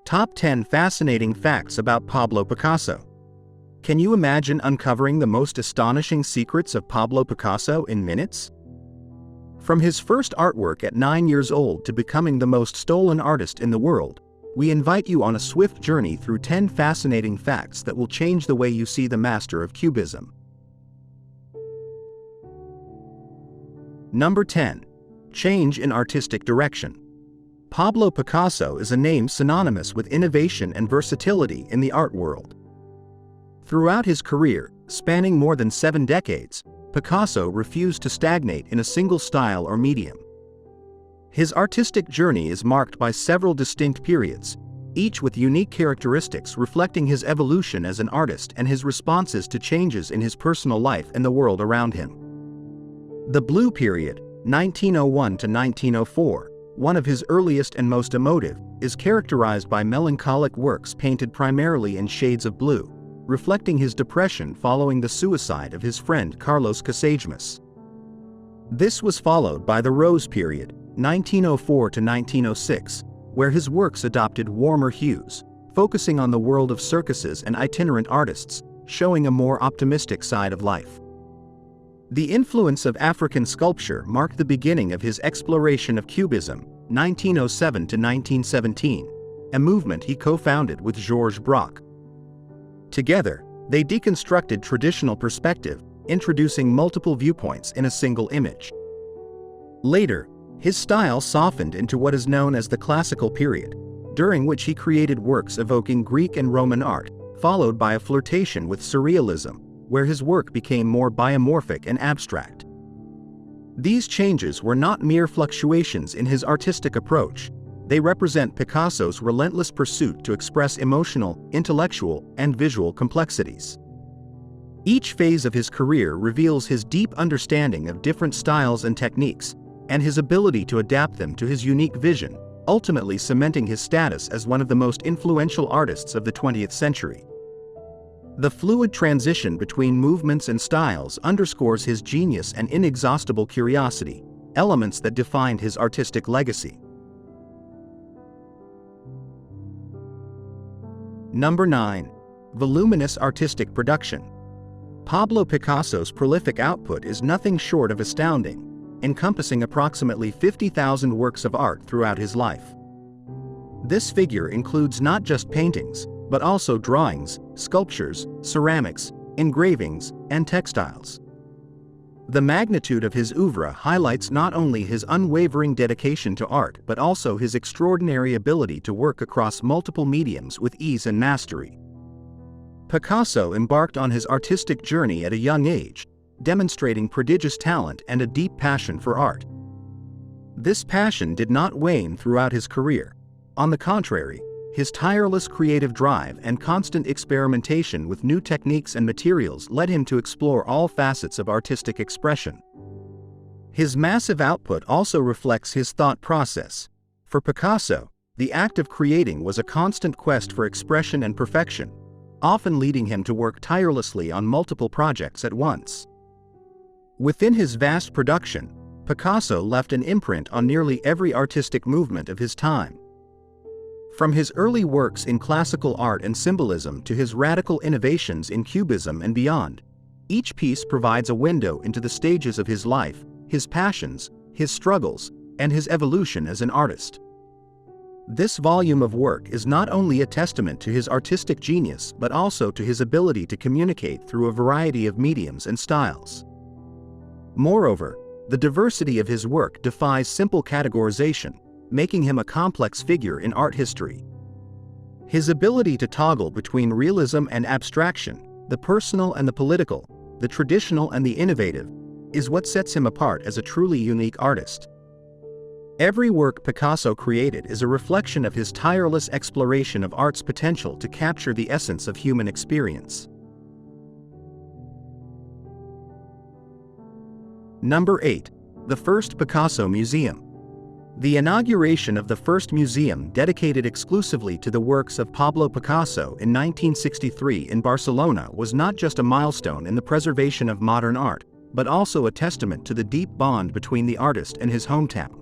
Top 10 Fascinating Facts About Pablo Picasso. Can you imagine uncovering the most astonishing secrets of Pablo Picasso in minutes? From his first artwork at 9 years old to becoming the most stolen artist in the world, we invite you on a swift journey through 10 fascinating facts that will change the way you see the master of Cubism. Number 10. Change in artistic direction. Pablo Picasso is a name synonymous with innovation and versatility in the art world. Throughout his career, spanning more than 7 decades, Picasso refused to stagnate in a single style or medium. His artistic journey is marked by several distinct periods, each with unique characteristics reflecting his evolution as an artist and his responses to changes in his personal life and the world around him. The Blue Period, 1901 to 1904, one of his earliest and most emotive, is characterized by melancholic works painted primarily in shades of blue, reflecting his depression following the suicide of his friend Carlos Casagemas. This was followed by the Rose Period, 1904 to 1906, where his works adopted warmer hues, focusing on the world of circuses and itinerant artists, showing a more optimistic side of life. The influence of African sculpture marked the beginning of his exploration of Cubism, 1907 to 1917, a movement he co-founded with Georges Braque. Together, they deconstructed traditional perspective, introducing multiple viewpoints in a single image. Later, his style softened into what is known as the Classical period, during which he created works evoking Greek and Roman art, followed by a flirtation with Surrealism, where his work became more biomorphic and abstract. These changes were not mere fluctuations in his artistic approach. They represent Picasso's relentless pursuit to express emotional, intellectual, and visual complexities. Each phase of his career reveals his deep understanding of different styles and techniques, and his ability to adapt them to his unique vision, ultimately cementing his status as one of the most influential artists of the 20th century. The fluid transition between movements and styles underscores his genius and inexhaustible curiosity, elements that defined his artistic legacy. Number 9. Voluminous artistic production. Pablo Picasso's prolific output is nothing short of astounding, encompassing approximately 50,000 works of art throughout his life. This figure includes not just paintings, but also drawings, sculptures, ceramics, engravings, and textiles. The magnitude of his oeuvre highlights not only his unwavering dedication to art but also his extraordinary ability to work across multiple mediums with ease and mastery. Picasso embarked on his artistic journey at a young age, demonstrating prodigious talent and a deep passion for art. This passion did not wane throughout his career. On the contrary, his tireless creative drive and constant experimentation with new techniques and materials led him to explore all facets of artistic expression. His massive output also reflects his thought process. For Picasso, the act of creating was a constant quest for expression and perfection, often leading him to work tirelessly on multiple projects at once. Within his vast production, Picasso left an imprint on nearly every artistic movement of his time. From his early works in classical art and symbolism to his radical innovations in Cubism and beyond, each piece provides a window into the stages of his life, his passions, his struggles, and his evolution as an artist. This volume of work is not only a testament to his artistic genius but also to his ability to communicate through a variety of mediums and styles. Moreover, the diversity of his work defies simple categorization, making him a complex figure in art history. His ability to toggle between realism and abstraction, the personal and the political, the traditional and the innovative, is what sets him apart as a truly unique artist. Every work Picasso created is a reflection of his tireless exploration of art's potential to capture the essence of human experience. Number 8. The First Picasso Museum. The inauguration of the first museum dedicated exclusively to the works of Pablo Picasso in 1963 in Barcelona was not just a milestone in the preservation of modern art, but also a testament to the deep bond between the artist and his hometown.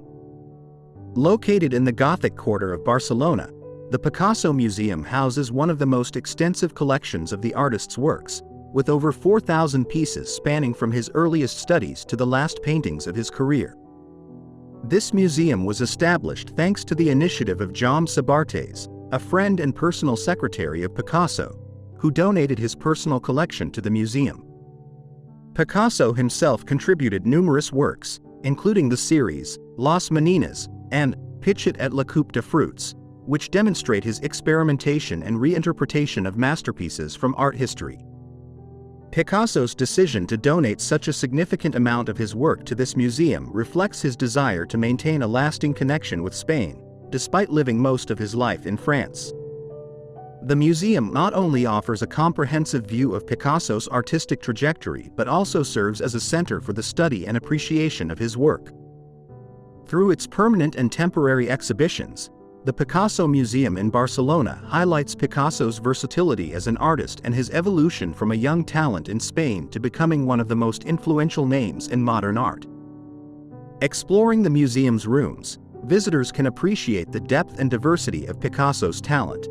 Located in the Gothic quarter of Barcelona, The Picasso Museum houses one of the most extensive collections of the artist's works, with over 4,000 pieces spanning from his earliest studies to the last paintings of his career. This museum was established thanks to the initiative of Jaume Sabartés, a friend and personal secretary of Picasso, who donated his personal collection to the museum. Picasso himself contributed numerous works, including the series Las Meninas and Pitchet et la Coupe de Fruits, which demonstrate his experimentation and reinterpretation of masterpieces from art history. Picasso's decision to donate such a significant amount of his work to this museum reflects his desire to maintain a lasting connection with Spain, despite living most of his life in France. The museum not only offers a comprehensive view of Picasso's artistic trajectory but also serves as a center for the study and appreciation of his work. Through its permanent and temporary exhibitions, the Picasso Museum in Barcelona highlights Picasso's versatility as an artist and his evolution from a young talent in Spain to becoming one of the most influential names in modern art. Exploring the museum's rooms, visitors can appreciate the depth and diversity of Picasso's talent.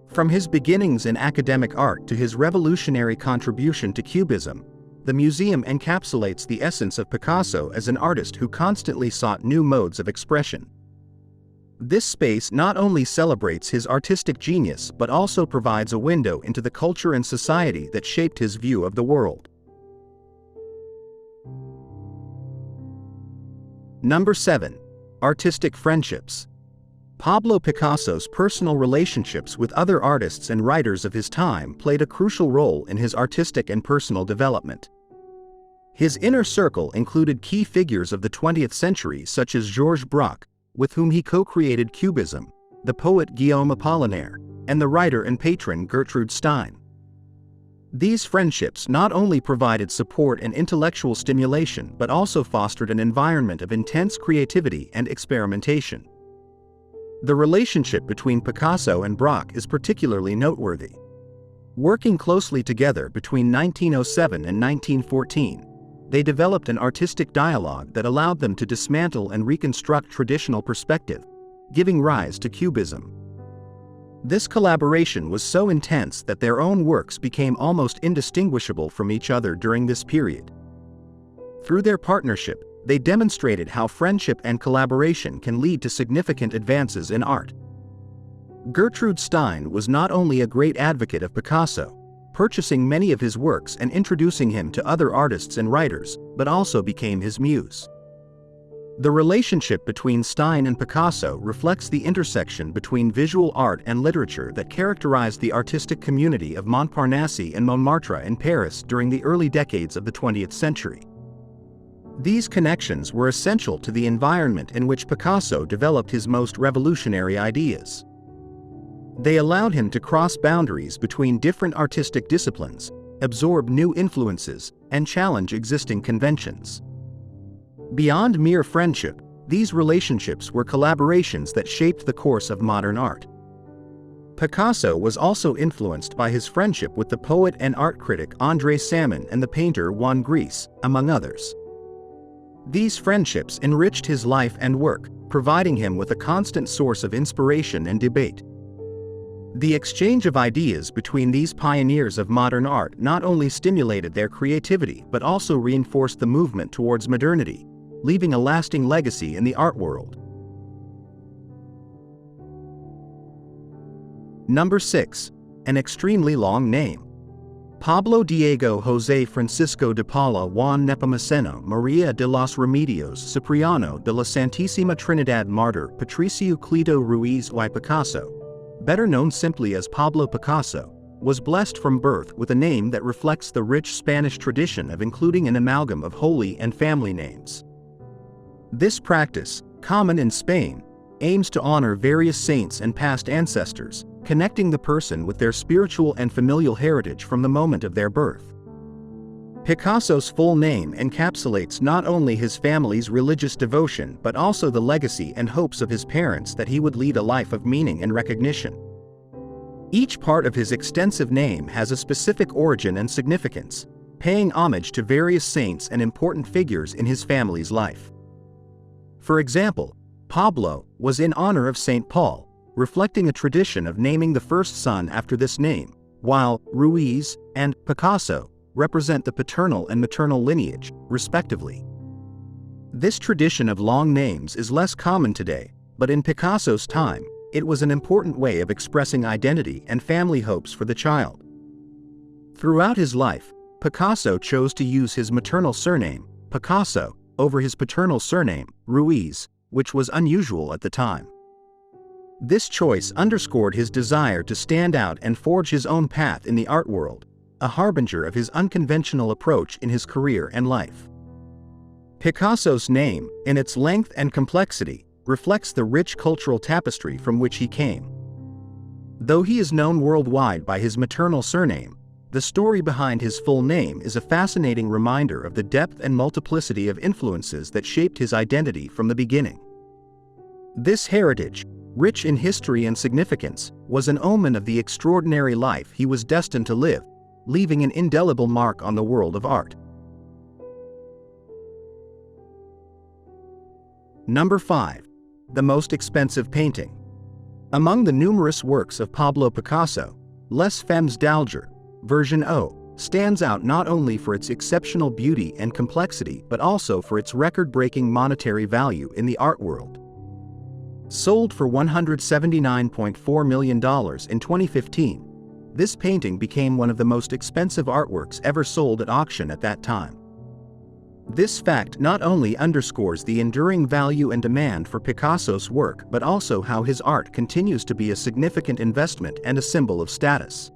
From his beginnings in academic art to his revolutionary contribution to Cubism, the museum encapsulates the essence of Picasso as an artist who constantly sought new modes of expression. This space not only celebrates his artistic genius but also provides a window into the culture and society that shaped his view of the world. Number 7. Artistic friendships. Pablo Picasso's personal relationships with other artists and writers of his time played a crucial role in his artistic and personal development. His inner circle included key figures of the 20th century such as Georges Braque, with whom he co-created Cubism, the poet Guillaume Apollinaire, and the writer and patron Gertrude Stein. These friendships not only provided support and intellectual stimulation but also fostered an environment of intense creativity and experimentation. The relationship between Picasso and Braque is particularly noteworthy. Working closely together between 1907 and 1914, they developed an artistic dialogue that allowed them to dismantle and reconstruct traditional perspective, giving rise to Cubism. This collaboration was so intense that their own works became almost indistinguishable from each other during this period. Through their partnership, they demonstrated how friendship and collaboration can lead to significant advances in art. Gertrude Stein was not only a great advocate of Picasso, purchasing many of his works and introducing him to other artists and writers, but also became his muse. The relationship between Stein and Picasso reflects the intersection between visual art and literature that characterized the artistic community of Montparnasse and Montmartre in Paris during the early decades of the 20th century. These connections were essential to the environment in which Picasso developed his most revolutionary ideas. They allowed him to cross boundaries between different artistic disciplines, absorb new influences, and challenge existing conventions. Beyond mere friendship, these relationships were collaborations that shaped the course of modern art. Picasso was also influenced by his friendship with the poet and art critic André Salmon and the painter Juan Gris, among others. These friendships enriched his life and work, providing him with a constant source of inspiration and debate. The exchange of ideas between these pioneers of modern art not only stimulated their creativity but also reinforced the movement towards modernity, leaving a lasting legacy in the art world. Number 6. An extremely long name. Pablo Diego José Francisco de Paula Juan Nepomuceno María de los Remedios Cipriano de la Santísima Trinidad Martyr Patricio Cleto Ruiz y Picasso, better known simply as Pablo Picasso, was blessed from birth with a name that reflects the rich Spanish tradition of including an amalgam of holy and family names. This practice, common in Spain, aims to honor various saints and past ancestors, connecting the person with their spiritual and familial heritage from the moment of their birth. Picasso's full name encapsulates not only his family's religious devotion but also the legacy and hopes of his parents that he would lead a life of meaning and recognition. Each part of his extensive name has a specific origin and significance, paying homage to various saints and important figures in his family's life. For example, Pablo was in honor of Saint Paul, reflecting a tradition of naming the first son after this name, while Ruiz and Picasso represent the paternal and maternal lineage, respectively. This tradition of long names is less common today, but in Picasso's time, it was an important way of expressing identity and family hopes for the child. Throughout his life, Picasso chose to use his maternal surname, Picasso, over his paternal surname, Ruiz, which was unusual at the time. This choice underscored his desire to stand out and forge his own path in the art world, a harbinger of his unconventional approach in his career and life. Picasso's name, in its length and complexity, reflects the rich cultural tapestry from which he came. Though he is known worldwide by his maternal surname, the story behind his full name is a fascinating reminder of the depth and multiplicity of influences that shaped his identity from the beginning. This heritage, rich in history and significance, was an omen of the extraordinary life he was destined to live, leaving an indelible mark on the world of art. Number 5. The most expensive painting. Among the numerous works of Pablo Picasso, Les Femmes d'Alger, version O, stands out not only for its exceptional beauty and complexity but also for its record-breaking monetary value in the art world. Sold for $179.4 million in 2015, this painting became one of the most expensive artworks ever sold at auction at that time. This fact not only underscores the enduring value and demand for Picasso's work but also how his art continues to be a significant investment and a symbol of status.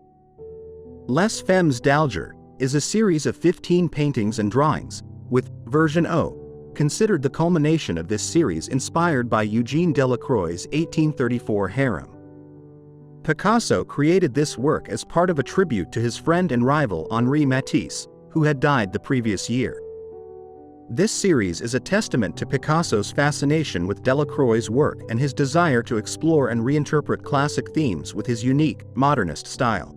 Les Femmes d'Alger is a series of 15 paintings and drawings, with version O considered the culmination of this series inspired by Eugene Delacroix's 1834 harem. Picasso created this work as part of a tribute to his friend and rival Henri Matisse, who had died the previous year. This series is a testament to Picasso's fascination with Delacroix's work and his desire to explore and reinterpret classic themes with his unique, modernist style.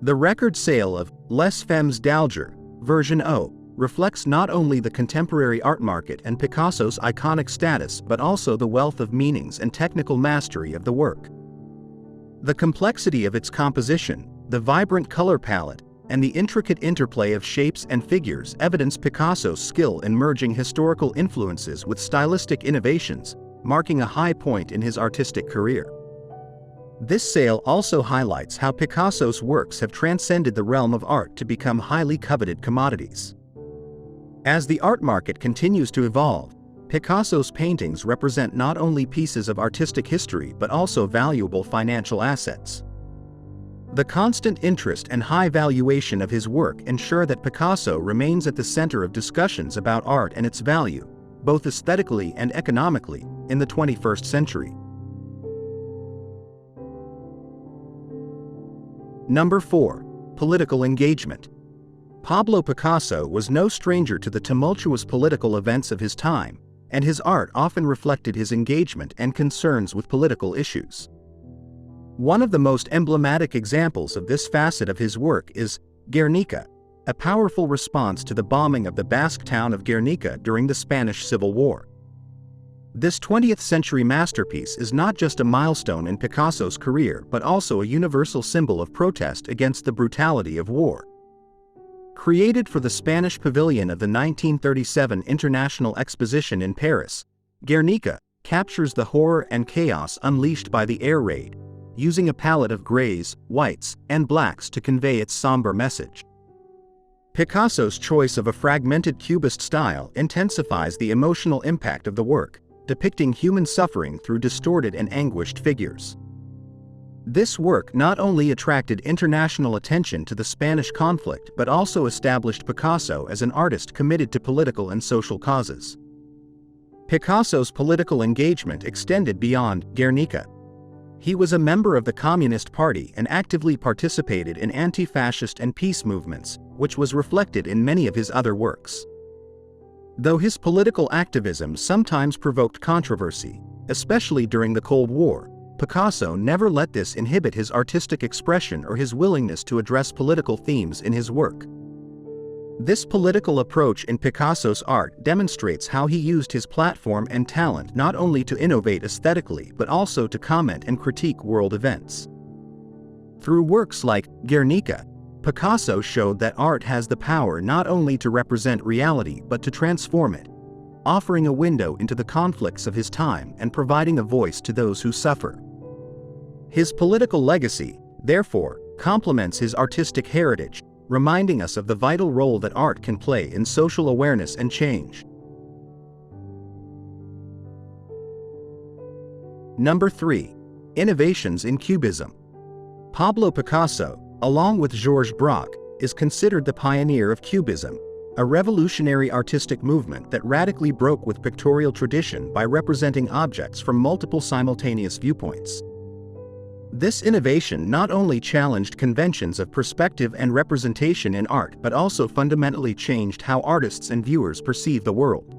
The record sale of Les Femmes d'Alger, version O, reflects not only the contemporary art market and Picasso's iconic status but also the wealth of meanings and technical mastery of the work. The complexity of its composition, the vibrant color palette, and the intricate interplay of shapes and figures evidence Picasso's skill in merging historical influences with stylistic innovations, marking a high point in his artistic career. This sale also highlights how Picasso's works have transcended the realm of art to become highly coveted commodities. As the art market continues to evolve, Picasso's paintings represent not only pieces of artistic history but also valuable financial assets. The constant interest and high valuation of his work ensure that Picasso remains at the center of discussions about art and its value, both aesthetically and economically, in the 21st century. Number 4. Political engagement. Pablo Picasso was no stranger to the tumultuous political events of his time, and his art often reflected his engagement and concerns with political issues. One of the most emblematic examples of this facet of his work is Guernica, a powerful response to the bombing of the Basque town of Guernica during the Spanish Civil War. This 20th-century masterpiece is not just a milestone in Picasso's career but also a universal symbol of protest against the brutality of war. Created for the Spanish pavilion of the 1937 International Exposition in Paris, Guernica captures the horror and chaos unleashed by the air raid, using a palette of grays, whites, and blacks to convey its somber message. Picasso's choice of a fragmented Cubist style intensifies the emotional impact of the work, depicting human suffering through distorted and anguished figures. This work not only attracted international attention to the Spanish conflict but also established Picasso as an artist committed to political and social causes. Picasso's political engagement extended beyond Guernica. He was a member of the Communist Party and actively participated in anti-fascist and peace movements, which was reflected in many of his other works. Though his political activism sometimes provoked controversy, especially during the Cold War, Picasso never let this inhibit his artistic expression or his willingness to address political themes in his work. This political approach in Picasso's art demonstrates how he used his platform and talent not only to innovate aesthetically but also to comment and critique world events. Through works like Guernica, Picasso showed that art has the power not only to represent reality but to transform it, offering a window into the conflicts of his time and providing a voice to those who suffer. His political legacy, therefore, complements his artistic heritage, reminding us of the vital role that art can play in social awareness and change. Number 3. Innovations in Cubism. Pablo Picasso, along with Georges Braque, is considered the pioneer of Cubism, a revolutionary artistic movement that radically broke with pictorial tradition by representing objects from multiple simultaneous viewpoints. This innovation not only challenged conventions of perspective and representation in art but also fundamentally changed how artists and viewers perceive the world.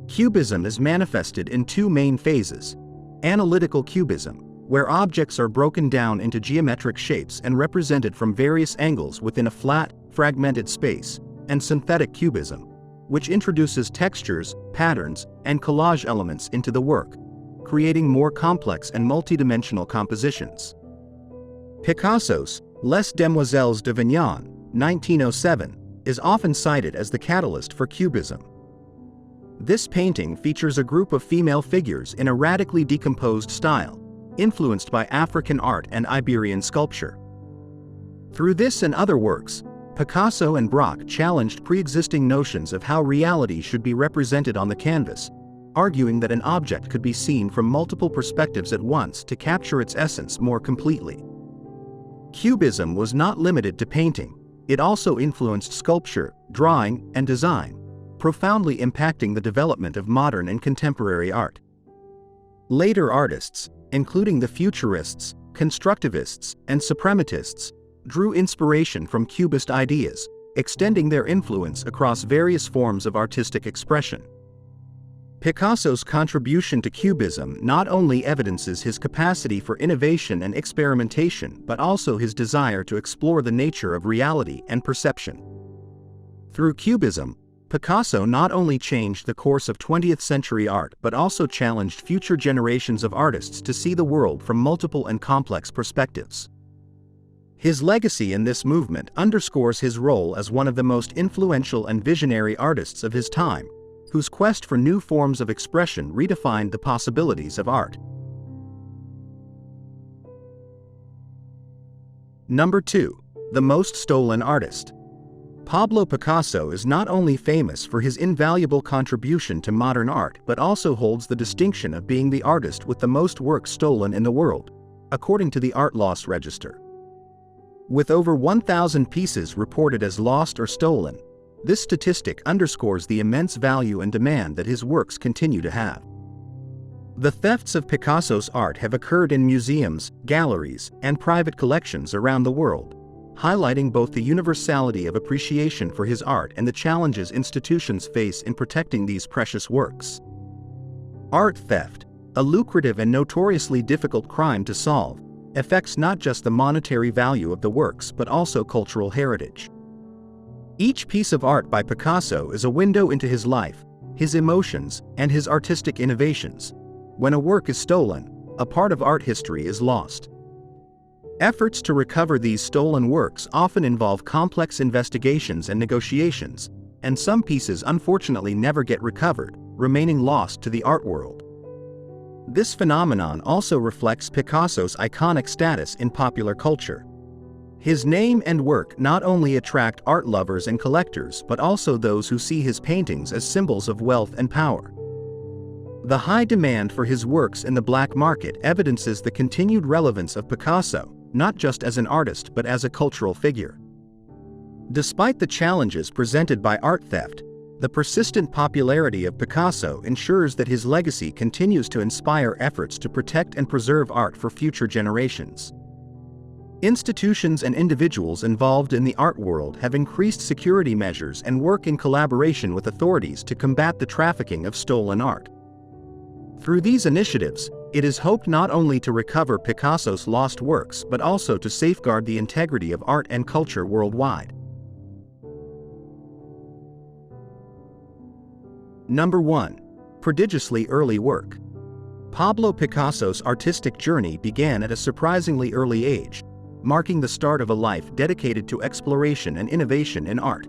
Cubism is manifested in two main phases: analytical cubism, where objects are broken down into geometric shapes and represented from various angles within a flat, fragmented space, and synthetic cubism, which introduces textures, patterns, and collage elements into the work, creating more complex and multidimensional compositions. Picasso's Les Demoiselles d'Avignon, 1907, is often cited as the catalyst for Cubism. This painting features a group of female figures in a radically decomposed style, influenced by African art and Iberian sculpture. Through this and other works, Picasso and Braque challenged pre-existing notions of how reality should be represented on the canvas, arguing that an object could be seen from multiple perspectives at once to capture its essence more completely. Cubism was not limited to painting, it also influenced sculpture, drawing, and design, profoundly impacting the development of modern and contemporary art. Later artists, including the Futurists, Constructivists, and Suprematists, drew inspiration from Cubist ideas, extending their influence across various forms of artistic expression. Picasso's contribution to Cubism not only evidences his capacity for innovation and experimentation but also his desire to explore the nature of reality and perception. Through Cubism, Picasso not only changed the course of 20th century art but also challenged future generations of artists to see the world from multiple and complex perspectives. His legacy in this movement underscores his role as one of the most influential and visionary artists of his time, whose quest for new forms of expression redefined the possibilities of art. Number 2. The most stolen artist. Pablo Picasso is not only famous for his invaluable contribution to modern art but also holds the distinction of being the artist with the most works stolen in the world, according to the Art Loss Register. With over 1,000 pieces reported as lost or stolen, this statistic underscores the immense value and demand that his works continue to have. The thefts of Picasso's art have occurred in museums, galleries, and private collections around the world, highlighting both the universality of appreciation for his art and the challenges institutions face in protecting these precious works. Art theft, a lucrative and notoriously difficult crime to solve, affects not just the monetary value of the works but also cultural heritage. Each piece of art by Picasso is a window into his life, his emotions, and his artistic innovations. When a work is stolen, a part of art history is lost. Efforts to recover these stolen works often involve complex investigations and negotiations, and some pieces unfortunately never get recovered, remaining lost to the art world. This phenomenon also reflects Picasso's iconic status in popular culture. His name and work not only attract art lovers and collectors but also those who see his paintings as symbols of wealth and power. The high demand for his works in the black market evidences the continued relevance of Picasso, not just as an artist but as a cultural figure. Despite the challenges presented by art theft, the persistent popularity of Picasso ensures that his legacy continues to inspire efforts to protect and preserve art for future generations. Institutions and individuals involved in the art world have increased security measures and work in collaboration with authorities to combat the trafficking of stolen art. Through these initiatives, it is hoped not only to recover Picasso's lost works but also to safeguard the integrity of art and culture worldwide. Number 1. Prodigiously early work. Pablo Picasso's artistic journey began at a surprisingly early age, marking the start of a life dedicated to exploration and innovation in art.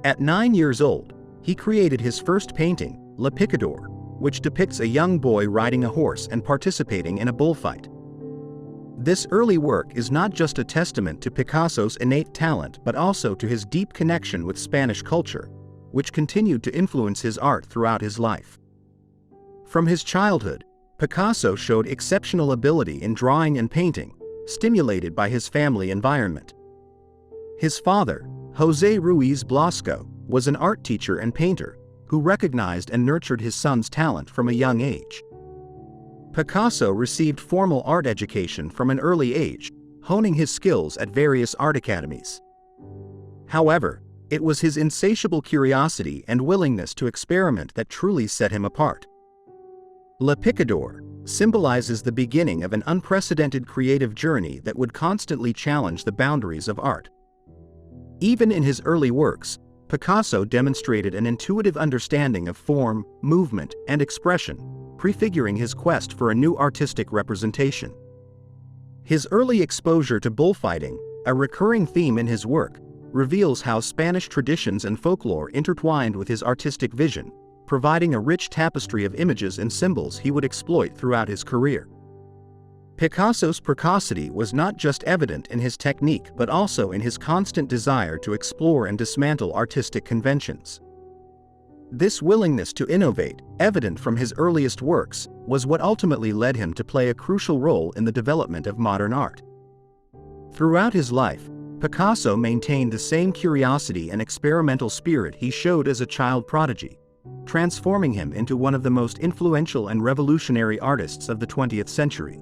At 9 years old, he created his first painting, Le Picador, which depicts a young boy riding a horse and participating in a bullfight. This early work is not just a testament to Picasso's innate talent but also to his deep connection with Spanish culture, which continued to influence his art throughout his life. From his childhood, Picasso showed exceptional ability in drawing and painting, stimulated by his family environment. His father, José Ruiz Blasco, was an art teacher and painter who recognized and nurtured his son's talent from a young age. Picasso received formal art education from an early age, honing his skills at various art academies. However, it was his insatiable curiosity and willingness to experiment that truly set him apart. Le Picador symbolizes the beginning of an unprecedented creative journey that would constantly challenge the boundaries of art. Even in his early works, Picasso demonstrated an intuitive understanding of form, movement, and expression, prefiguring his quest for a new artistic representation. His early exposure to bullfighting, a recurring theme in his work, reveals how Spanish traditions and folklore intertwined with his artistic vision, providing a rich tapestry of images and symbols he would exploit throughout his career. Picasso's precocity was not just evident in his technique but also in his constant desire to explore and dismantle artistic conventions. This willingness to innovate, evident from his earliest works, was what ultimately led him to play a crucial role in the development of modern art. Throughout his life, Picasso maintained the same curiosity and experimental spirit he showed as a child prodigy, transforming him into one of the most influential and revolutionary artists of the 20th century.